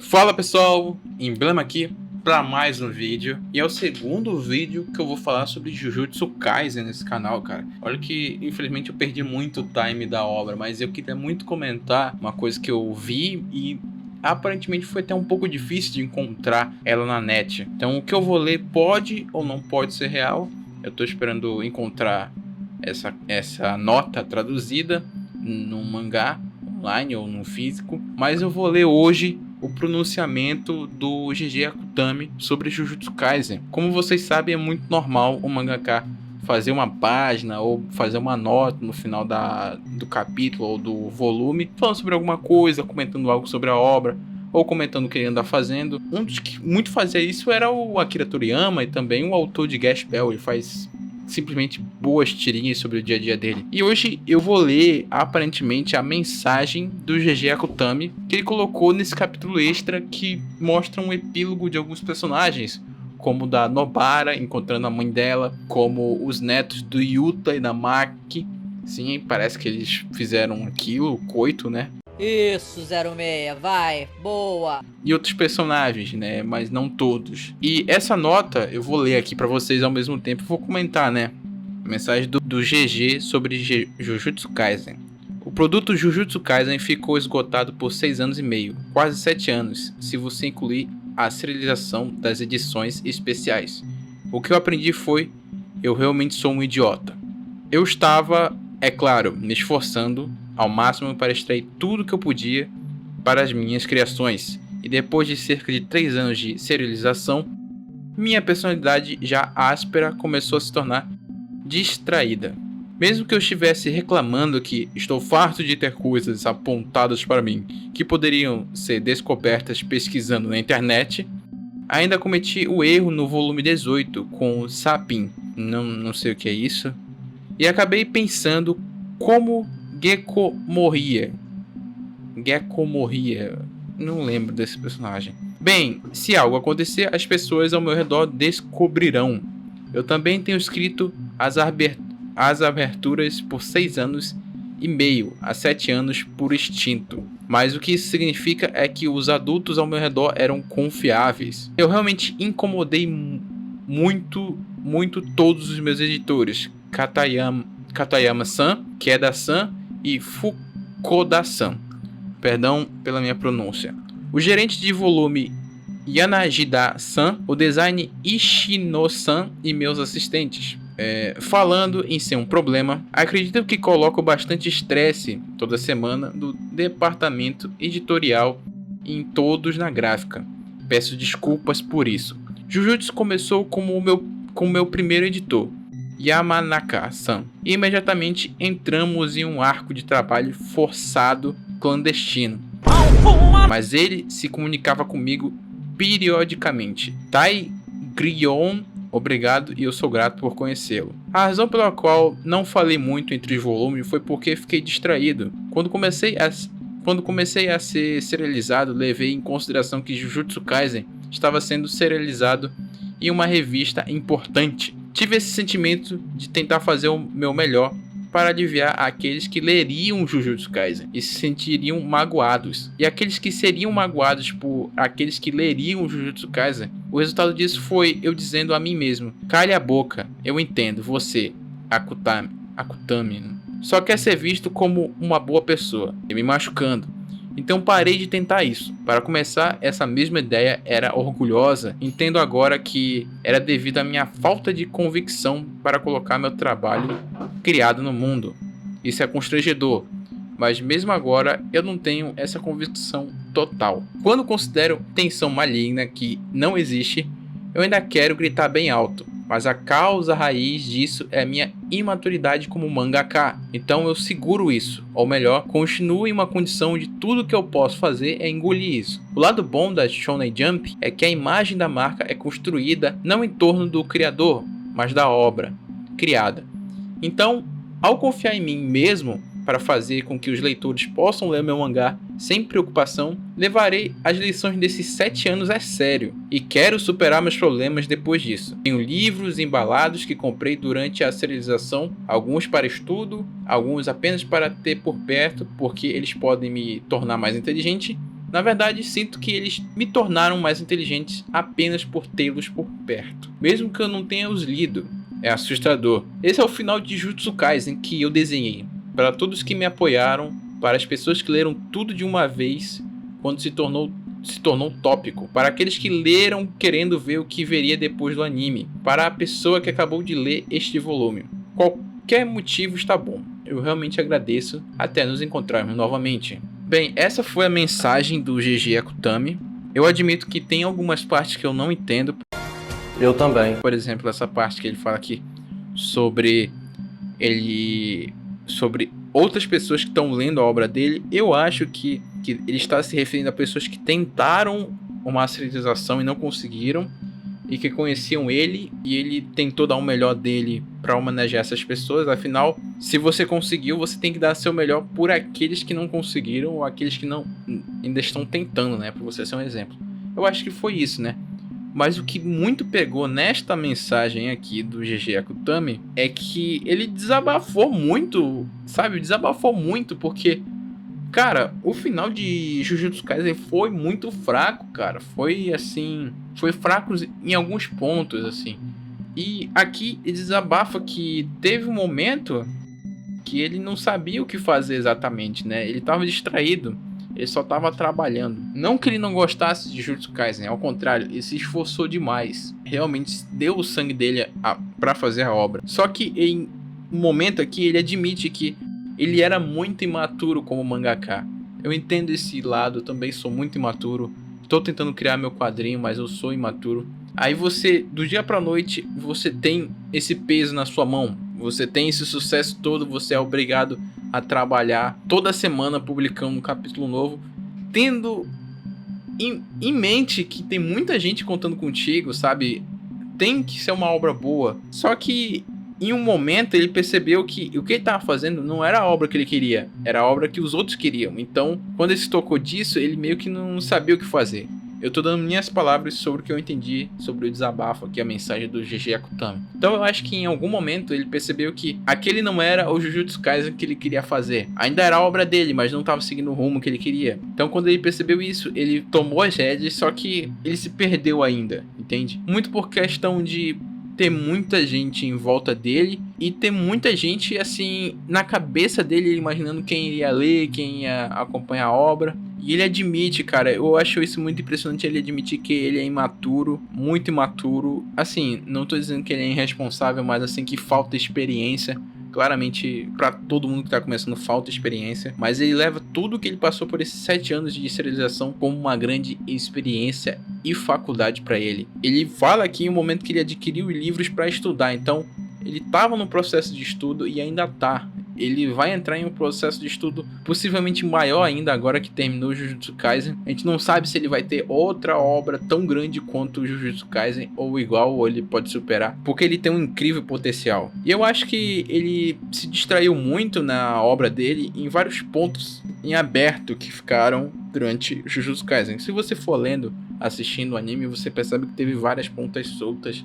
Fala pessoal, Emblema aqui para mais um vídeo. E é o segundo vídeo que eu vou falar sobre Jujutsu Kaisen nesse canal, cara. Olha que infelizmente eu perdi muito o time da obra, mas eu queria muito comentar uma coisa que eu vi e aparentemente foi até um pouco difícil de encontrar ela na net. Então o que eu vou ler pode ou não pode ser real. Eu tô esperando encontrar essa nota traduzida num mangá online ou no físico, mas eu vou ler hoje o pronunciamento do GG Akutami sobre Jujutsu Kaisen. Como vocês sabem, é muito normal o mangaka fazer uma página ou fazer uma nota no final do capítulo ou do volume, falando sobre alguma coisa, comentando algo sobre a obra, ou comentando o que ele anda fazendo. Um dos que muito fazia isso era o Akira Toriyama e também o autor de Gash Bell. Ele faz simplesmente boas tirinhas sobre o dia a dia dele. E hoje eu vou ler aparentemente a mensagem do GG Akutami que ele colocou nesse capítulo extra que mostra um epílogo de alguns personagens, como da Nobara encontrando a mãe dela, como os netos do Yuta e da Maki. Sim, parece que eles fizeram aquilo, o coito, né? Isso, 06, vai, boa! E outros personagens, né? Mas não todos. E essa nota eu vou ler aqui pra vocês ao mesmo tempo. Vou comentar, né? A mensagem do GG sobre Jujutsu Kaisen. O produto Jujutsu Kaisen ficou esgotado por 6 anos e meio, quase 7 anos, se você incluir a serialização das edições especiais. O que eu aprendi foi: eu realmente sou um idiota. Eu estava, é claro, me esforçando ao máximo para extrair tudo que eu podia para as minhas criações, e depois de cerca de 3 anos de serialização, minha personalidade já áspera começou a se tornar distraída. Mesmo que eu estivesse reclamando que estou farto de ter coisas apontadas para mim que poderiam ser descobertas pesquisando na internet, ainda cometi o erro no volume 18 com o Sapin, não sei o que é isso, e acabei pensando como Gekko morria, não lembro desse personagem. Bem, se algo acontecer, as pessoas ao meu redor descobrirão. Eu também tenho escrito as aberturas por 6 anos e meio a 7 anos por instinto. Mas o que isso significa é que os adultos ao meu redor eram confiáveis. Eu realmente incomodei muito todos os meus editores. Katayama-san, Keda-san e Fukoda-san. Perdão pela minha pronúncia. O gerente de volume Yanagida-san, o design Ishino-san e meus assistentes. Falando em ser um problema, acredito que coloco bastante estresse toda semana no departamento editorial e em todos na gráfica. Peço desculpas por isso. Jujutsu começou como o meu primeiro editor, Yamanaka-san. E imediatamente entramos em um arco de trabalho forçado clandestino. Mas ele se comunicava comigo periodicamente. Tai Grion, obrigado e eu sou grato por conhecê-lo. A razão pela qual não falei muito entre os volumes foi porque fiquei distraído. Quando comecei a ser serializado, levei em consideração que Jujutsu Kaisen estava sendo serializado em uma revista importante. Tive esse sentimento de tentar fazer o meu melhor para aliviar aqueles que leriam Jujutsu Kaisen e se sentiriam magoados. E aqueles que seriam magoados por aqueles que leriam Jujutsu Kaisen, o resultado disso foi eu dizendo a mim mesmo: cale a boca, eu entendo, você, Akutami, só quer ser visto como uma boa pessoa, e me machucando. Então parei de tentar isso. Para começar, essa mesma ideia era orgulhosa. Entendo agora que era devido à minha falta de convicção para colocar meu trabalho criado no mundo. Isso é constrangedor, mas mesmo agora eu não tenho essa convicção total. Quando considero tensão maligna que não existe, eu ainda quero gritar bem alto. Mas a causa raiz disso é minha imaturidade como mangaka. Então eu seguro isso. Ou melhor, continuo em uma condição de tudo que eu posso fazer é engolir isso. O lado bom da Shonen Jump é que a imagem da marca é construída não em torno do criador, mas da obra criada. Então, ao confiar em mim mesmo para fazer com que os leitores possam ler meu mangá sem preocupação, levarei as lições desses 7 anos a sério e quero superar meus problemas depois disso. Tenho livros embalados que comprei durante a serialização, alguns para estudo, alguns apenas para ter por perto porque eles podem me tornar mais inteligente, Na verdade, sinto que eles me tornaram mais inteligentes apenas por tê-los por perto. Mesmo que eu não tenha os lido. É assustador. Esse é o final de Jujutsu Kaisen que eu desenhei. Para todos que me apoiaram, para as pessoas que leram tudo de uma vez, quando se tornou tópico, para aqueles que leram querendo ver o que veria depois do anime, para a pessoa que acabou de ler este volume. Qualquer motivo está bom. Eu realmente agradeço. Até nos encontrarmos novamente. Bem, essa foi a mensagem do GG Akutami. Eu admito que tem algumas partes que eu não entendo. Eu também. Por exemplo, essa parte que ele fala aqui sobre outras pessoas que estão lendo a obra dele. Eu acho que ele está se referindo a pessoas que tentaram uma serialização e não conseguiram, e que conheciam ele, e ele tentou dar o melhor dele para homenagear essas pessoas. Afinal, se você conseguiu, você tem que dar seu melhor por aqueles que não conseguiram, ou aqueles que não ainda estão tentando, né, para você ser um exemplo. Eu acho que foi isso, né? Mas o que muito pegou nesta mensagem aqui do GG Akutami é que ele desabafou muito, sabe? Desabafou muito, porque, cara, o final de Jujutsu Kaisen foi muito fraco, cara. Foi assim, foi fraco em alguns pontos, assim. E aqui ele desabafa que teve um momento que ele não sabia o que fazer exatamente, né? Ele tava distraído. Ele só tava trabalhando. Não que ele não gostasse de Jujutsu Kaisen, ao contrário, ele se esforçou demais. Realmente deu o sangue dele pra fazer a obra. Só que em um momento aqui ele admite que ele era muito imaturo como mangaka. Eu entendo esse lado, eu também sou muito imaturo. Tô tentando criar meu quadrinho, mas eu sou imaturo. Aí você, do dia pra noite, você tem esse peso na sua mão. Você tem esse sucesso todo, você é obrigado a trabalhar toda semana publicando um capítulo novo, tendo em mente que tem muita gente contando contigo, sabe? Tem que ser uma obra boa. Só que em um momento ele percebeu que o que ele estava fazendo não era a obra que ele queria, era a obra que os outros queriam. Então, quando ele se tocou disso, ele meio que não sabia o que fazer. Eu tô dando minhas palavras sobre o que eu entendi sobre o desabafo aqui, a mensagem do GG Akutami. Então eu acho que em algum momento ele percebeu que aquele não era o Jujutsu Kaisen que ele queria fazer. Ainda era a obra dele, mas não estava seguindo o rumo que ele queria. Então quando ele percebeu isso, ele tomou as rédeas, só que ele se perdeu ainda, entende? Muito por questão de ter muita gente em volta dele e ter muita gente, assim, na cabeça dele, imaginando quem iria ler, quem ia acompanhar a obra. E ele admite, cara, eu acho isso muito impressionante, ele admitir que ele é imaturo, muito imaturo. Assim, não tô dizendo que ele é irresponsável, mas assim, que falta experiência. Claramente, pra todo mundo que tá começando, falta experiência. Mas ele leva tudo que ele passou por esses 7 anos de serialização como uma grande experiência e faculdade pra ele. Ele fala aqui em um momento que ele adquiriu livros pra estudar, então ele tava no processo de estudo e ainda tá. Ele vai entrar em um processo de estudo possivelmente maior ainda agora que terminou o Jujutsu Kaisen. A gente não sabe se ele vai ter outra obra tão grande quanto o Jujutsu Kaisen, ou igual, ou ele pode superar, porque ele tem um incrível potencial. E eu acho que ele se distraiu muito na obra dele em vários pontos em aberto que ficaram durante Jujutsu Kaisen. Se você for lendo, assistindo o anime, você percebe que teve várias pontas soltas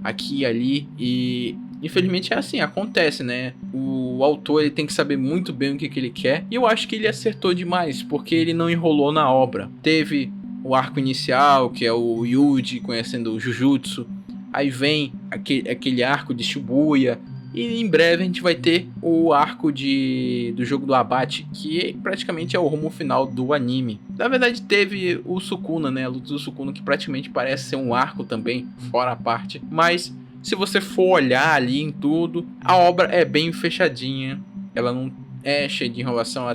aqui e ali, e infelizmente é assim, acontece, né? O autor ele tem que saber muito bem o que ele quer, e eu acho que ele acertou demais, porque ele não enrolou na obra. Teve o arco inicial, que é o Yuji conhecendo o Jujutsu, aí vem aquele arco de Shibuya, e em breve a gente vai ter o arco do jogo do abate, que praticamente é o rumo final do anime. Na verdade teve o Sukuna, né? A luta do Sukuna, que praticamente parece ser um arco também, fora a parte. Mas se você for olhar ali em tudo, a obra é bem fechadinha. Ela não é cheia de enrolação,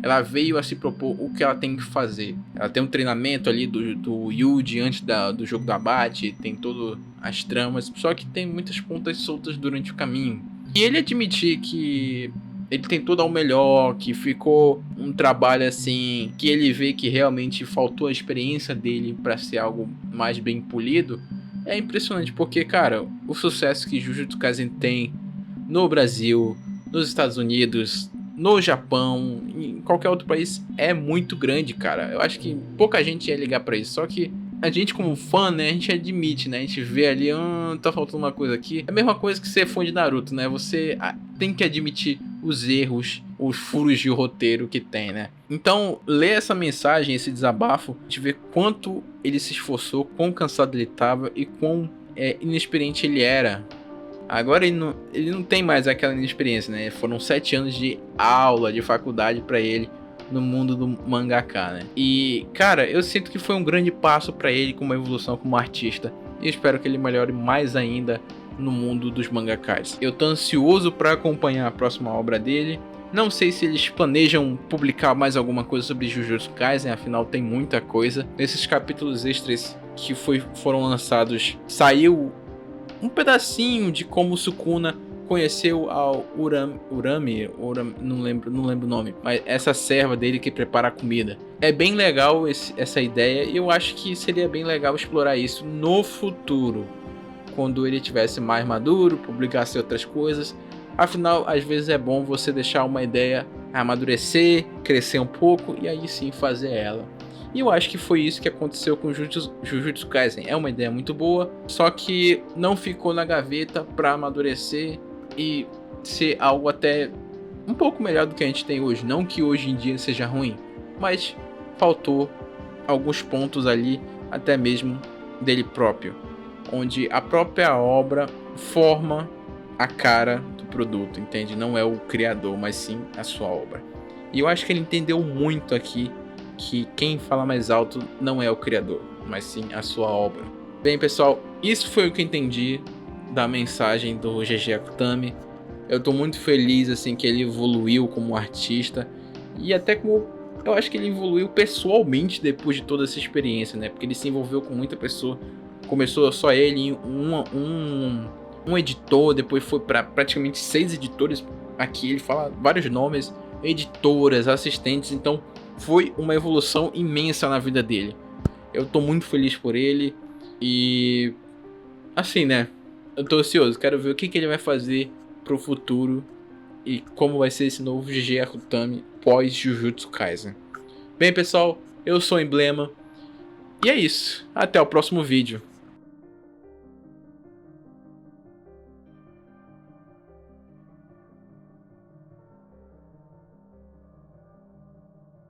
ela veio a se propor o que ela tem que fazer. Ela tem um treinamento ali do Yuji antes do jogo do abate, tem todas as tramas, só que tem muitas pontas soltas durante o caminho. E ele admitir que ele tentou dar o melhor, que ficou um trabalho assim, que ele vê que realmente faltou a experiência dele para ser algo mais bem polido, é impressionante, porque, cara, o sucesso que Jujutsu Kaisen tem no Brasil, nos Estados Unidos, no Japão, em qualquer outro país, é muito grande, cara. Eu acho que pouca gente ia ligar pra isso, só que a gente como fã, né, a gente admite, né, a gente vê ali, tá faltando uma coisa aqui. É a mesma coisa que ser fã de Naruto, né, você tem que admitir os erros, os furos de roteiro que tem, né. Então, ler essa mensagem, esse desabafo, a gente vê quanto ele se esforçou, quão cansado ele tava e quão inexperiente ele era. Agora ele não tem mais aquela inexperiência, né, foram 7 anos de aula, de faculdade pra ele no mundo do mangaka, né? E, cara, eu sinto que foi um grande passo pra ele como evolução como artista. E espero que ele melhore mais ainda no mundo dos mangakas. Eu tô ansioso pra acompanhar a próxima obra dele. Não sei se eles planejam publicar mais alguma coisa sobre Jujutsu Kaisen, afinal tem muita coisa. Nesses capítulos extras que foram lançados, saiu um pedacinho de como Sukuna conheceu ao Urami, não lembro o nome, mas essa serva dele que prepara a comida. É bem legal essa ideia e eu acho que seria bem legal explorar isso no futuro, quando ele tivesse mais maduro, publicasse outras coisas. Afinal, às vezes é bom você deixar uma ideia amadurecer, crescer um pouco e aí sim fazer ela. E eu acho que foi isso que aconteceu com Jujutsu Kaisen. É uma ideia muito boa, só que não ficou na gaveta para amadurecer e ser algo até um pouco melhor do que a gente tem hoje. Não que hoje em dia seja ruim, mas faltou alguns pontos ali, até mesmo dele próprio, onde a própria obra forma a cara do produto, entende? Não é o criador, mas sim a sua obra. E eu acho que ele entendeu muito aqui que quem fala mais alto não é o criador, mas sim a sua obra. Bem, pessoal, isso foi o que eu entendi da mensagem do GG Akutami. Eu tô muito feliz assim que ele evoluiu como artista e até como eu acho que ele evoluiu pessoalmente depois de toda essa experiência, né? Porque ele se envolveu com muita pessoa. Começou só ele, um editor, depois foi para praticamente 6 editores. Aqui ele fala vários nomes, editoras, assistentes, então foi uma evolução imensa na vida dele. Eu tô muito feliz por ele e assim, né? Eu tô ansioso, quero ver o que ele vai fazer pro futuro e como vai ser esse novo GG Akutami pós Jujutsu Kaisen. Bem, pessoal, eu sou o Emblema e é isso. Até o próximo vídeo.